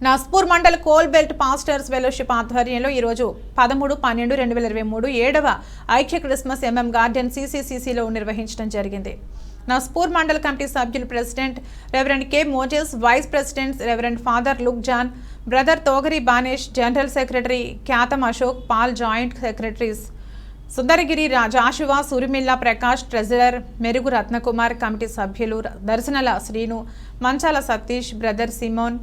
Naspur mandal coal belt pastors fellowship ఆధ్వర్యంలో ఈరోజు 13/12/2023 7వ ఐక్య క్రిస్మస్ గార్డెన్ CCCCలో నిర్వహించడం జరిగింది. నస్పూర్ మండల్ కమిటీ సభ్యులు president reverend K Moses, vice presidents reverend father Luke John, brother Togari Banesh, general secretary Kyatham Ashok Paul, joint secretaries Sundaragiri Joshua, Surimilla Prakash, treasurer Merugu Ratnakumar, committee సభ్యులు Darshanala Srinu, Manchala Satish, brother Simon,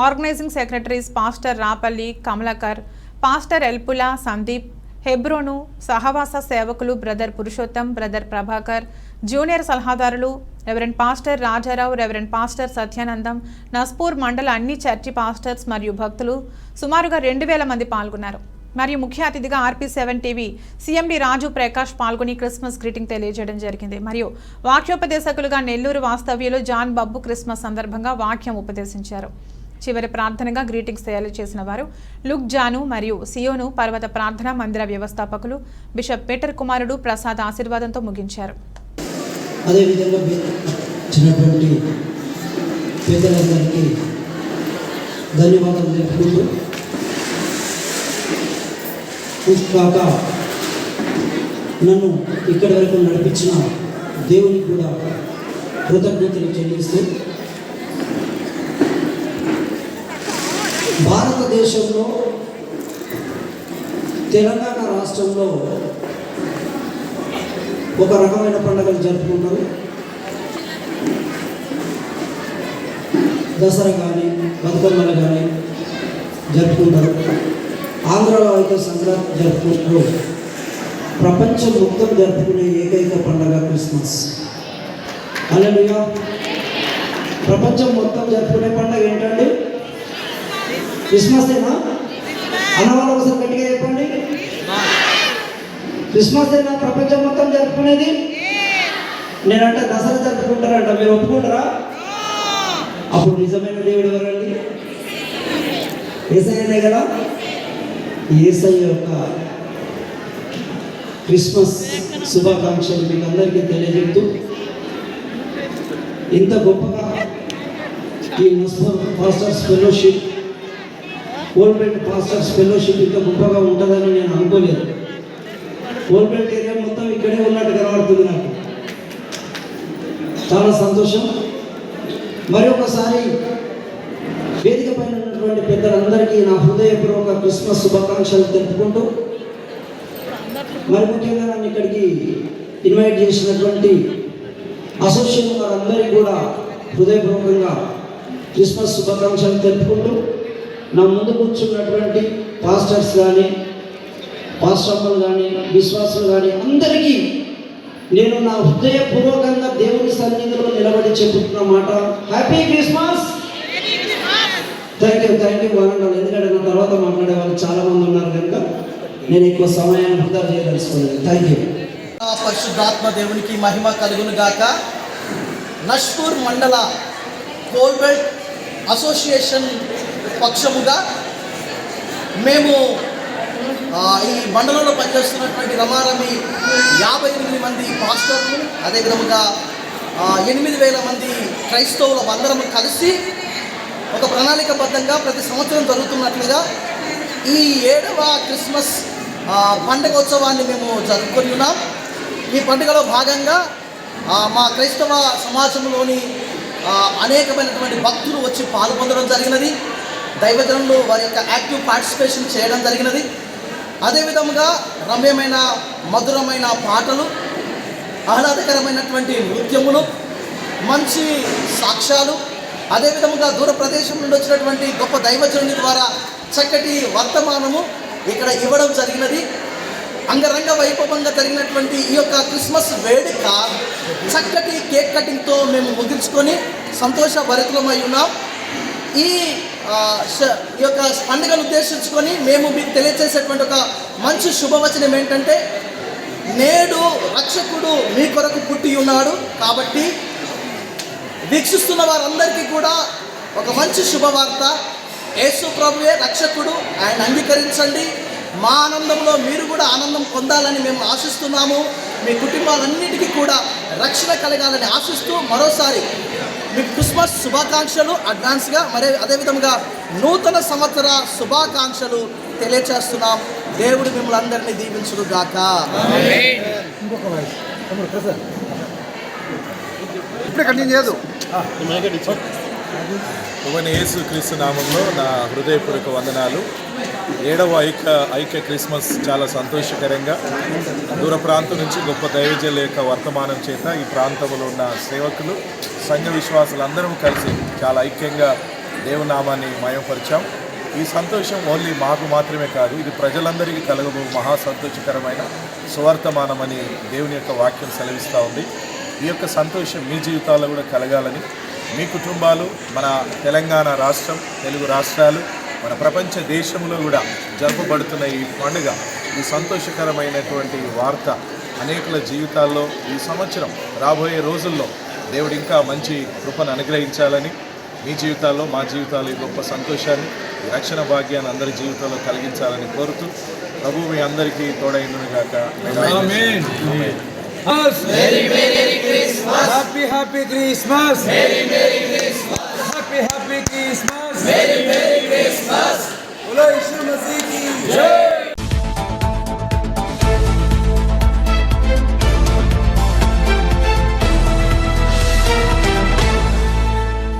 organizing secretaries pastor Rapalli Kamalakar, pastor Elpula Sandeep, Hebron సహవాస సేవకులు brother Purushottam, brother Prabhakar, junior సలహాదారులు reverend pastor Rajarao, reverend pastor Satyanandam, Naspur మండల అన్ని church pastors మరియు భక్తులు సుమారుగా 2000 మంది పాల్గొన్నారు. మరియు ముఖ్య అతిథిగా RP7 టీవీ CMD రాజు ప్రకాష్ పాల్గొని క్రిస్మస్ గ్రీటింగ్ తెలియజేయడం జరిగింది. మరియు వాక్యోపదేశకులుగా నెల్లూరు వాస్తవ్యులు జాన్ బబ్బు క్రిస్మస్ సందర్భంగా వాక్యం ఉపదేశించారు. చివరి ప్రార్థనగా గ్రీటింగ్స్ తెలియజేసిన వారు లుక్ జాను మరియు సియోను పర్వత ప్రార్థనా మందిర వ్యవస్థాపకులు బిషప్ పీటర్ కుమారుడు ప్రసాద్ ఆశీర్వాదంతో ముగించారు. నన్ను ఇక్కడి వరకు నడిపించిన దేవునికి కూడా కృతజ్ఞతలు చెల్లిస్తూ, భారతదేశంలో తెలంగాణ రాష్ట్రంలో ఒక రకమైన పండుగలు జరుపుకుంటారు. దసరా కానీ బతుకమ్మలు కానీ జరుపుకుంటారు. ఆంధ్రలో అయితే సంక్రాంతి జరుపుకుంటారు. ప్రపంచం మొత్తం జరుపుకునే ఏకైక పండుగ క్రిస్మస్. హల్లెలూయా. ప్రపంచం మొత్తం జరుపుకునే పండుగ ఏంటండి? క్రిస్మసేనా? అన్నవాళ్ళు ఒకసారి గట్టిగా చెప్పండి. క్రిస్మసేనా ప్రపంచం మొత్తం జరుపుకునేది? నేనంటే దసరా జరుపుకుంటారంట, మీరు ఒప్పుకుంటారా? అప్పుడు నిజమైన దేవుడు ఎవరండి? యేసయ్యనే కదా. యేసయ్య యొక్క క్రిస్మస్ శుభాకాంక్షలు మీకు అందరికీ తెలియజేస్తూ, ఇంత గొప్పగా ఈ Naspur pastors fellowship, coal belt pastors fellowship ఇంత గొప్పగా ఉంటుందని నేను అనుకోలేదు. కోల్ బెల్ట్ ఏరియా మొత్తం ఇక్కడే ఉన్నట్టు కనబడుతుంది నాకు. చాలా సంతోషం. మరి ఒకసారి వేదిక పైన ఉన్నటువంటి పెద్దలందరికీ నా హృదయపూర్వక క్రిస్మస్ శుభాకాంక్షలు తెలుపుకుంటూ, మరి ముఖ్యంగా నన్ను ఇక్కడికి ఇన్వైట్ చేసినటువంటి అసోసియేషన్ వారందరికీ కూడా హృదయపూర్వకంగా క్రిస్మస్ శుభాకాంక్షలు తెలుపుకుంటూ, నా ముందు కూర్చున్నటువంటి పాస్టర్స్ కానీ పాస్టర్లు కానీ విశ్వాసులు కానీ అందరికీ నేను నా హృదయపూర్వకంగా దేవుని సన్నిధిలో నిలబడి చెబుతున్న మాట, happy Christmas. Thank you Warangal. ఎందుకంటే నా తర్వాత మాట్లాడే వాళ్ళు చాలా మంది ఉన్నారు కనుక నేను ఎక్కువ సమయాన్ని వృధా చేయదలుచుకోలేదు. Thank you. పరిశుద్ధాత్మ దేవునికి మహిమ కలుగును గాక. నస్పూర్ మండల కోల్ బెల్ట్ అసోసియేషన్ పక్షముగా మేము ఈ మండలంలో పనిచేస్తున్నటువంటి రమారమి 58 మంది పాస్టర్లు, అదేవిధంగా 8000 మంది క్రైస్తవుల అందరము కలిసి ఒక ప్రణాళికబద్ధంగా ప్రతి సంవత్సరం జరుగుతున్నట్లుగా ఈ 7వ క్రిస్మస్ పండుగోత్సవాన్ని మేము జరుపుకొని ఉన్నాం. ఈ పండుగలో భాగంగా మా క్రైస్తవ సమాజంలోని అనేకమైనటువంటి భక్తులు వచ్చి పాల్పొందడం జరిగినది. దైవజనులు వారి యొక్క యాక్టివ్ పార్టిసిపేషన్ చేయడం జరిగినది. అదేవిధంగా రమ్యమైన మధురమైన పాటలు, ఆహ్లాదకరమైనటువంటి నృత్యములు, మంచి సాక్ష్యాలు, అదేవిధంగా దూర ప్రదేశం నుండి వచ్చినటువంటి గొప్ప దైవజనుని ద్వారా చక్కటి వర్తమానము ఇక్కడ ఇవ్వడం జరిగినది. అంగరంగ వైభవంగా జరిగినటువంటి ఈ యొక్క క్రిస్మస్ వేడుక చక్కటి కేక్ కటింగ్తో మేము ముగించుకొని సంతోషభరితులమై ఉన్నాం. ఈ యొక్క పండుగను ఉద్దేశించుకొని మేము మీకు తెలియజేసేటువంటి ఒక మంచి శుభవచనం ఏంటంటే, నేడు రక్షకుడు మీ కొరకు పుట్టి ఉన్నాడు. కాబట్టి వీక్షిస్తున్న వారందరికీ కూడా ఒక మంచి శుభవార్త, యేసు ప్రభువే రక్షకుడు, ఆయన అంగీకరించండి. మా ఆనందంలో మీరు కూడా ఆనందం పొందాలని మేము ఆశిస్తున్నాము. మీ కుటుంబాలన్నిటికీ కూడా రక్షణ కలగాలని ఆశిస్తూ మరోసారి మీకు క్రిస్మస్ శుభాకాంక్షలు అడ్వాన్స్గా, మరి అదేవిధంగా నూతన సంవత్సర శుభాకాంక్షలు తెలియచేస్తున్నాం. దేవుడు మిమ్మల్ని అందరినీ దీవించును గాక. ఇప్పుడే కంటిన్యూ చేయదు. ప్రభువైన యేసుక్రీస్తు నామంలో నా హృదయపూర్వక వందనాలు. 7వ ఐక్య క్రిస్మస్ చాలా సంతోషకరంగా దూర ప్రాంతం నుంచి గొప్ప దైవజనుల యొక్క వర్తమానం చేత ఈ ప్రాంతంలో ఉన్న సేవకులు, సంఘ విశ్వాసులందరూ కలిసి చాలా ఐక్యంగా దేవునామాన్ని మయంపరిచాం. ఈ సంతోషం ఓన్లీ మాకు మాత్రమే కాదు, ఇది ప్రజలందరికీ కలగబో మహా సంతోషకరమైన సువర్తమానమని దేవుని యొక్క వాక్యం సెలవిస్తూ ఉంది. ఈ యొక్క సంతోషం మీ జీవితాల్లో కూడా కలగాలని, మీ కుటుంబాలు, మన తెలంగాణ రాష్ట్రం, తెలుగు రాష్ట్రాలు, మన ప్రపంచ దేశంలో కూడా జరుపబడుతున్న ఈ పండుగ, ఈ సంతోషకరమైనటువంటి వార్త అనేకుల జీవితాల్లో ఈ సంవత్సరం రాబోయే రోజుల్లో దేవుడు ఇంకా మంచి కృపను అనుగ్రహించాలని, మీ జీవితాల్లో, మా జీవితాల్లో ఈ గొప్ప సంతోషాన్ని, ఈ రక్షణ భాగ్యాన్ని అందరి జీవితాల్లో కలిగించాలని కోరుతూ ప్రభు మీ అందరికీ తోడైండును గాక. Merry Christmas. Happy Christmas. Merry Christmas. Happy Christmas. Merry Christmas. बोलो यीशु मसीह की जय.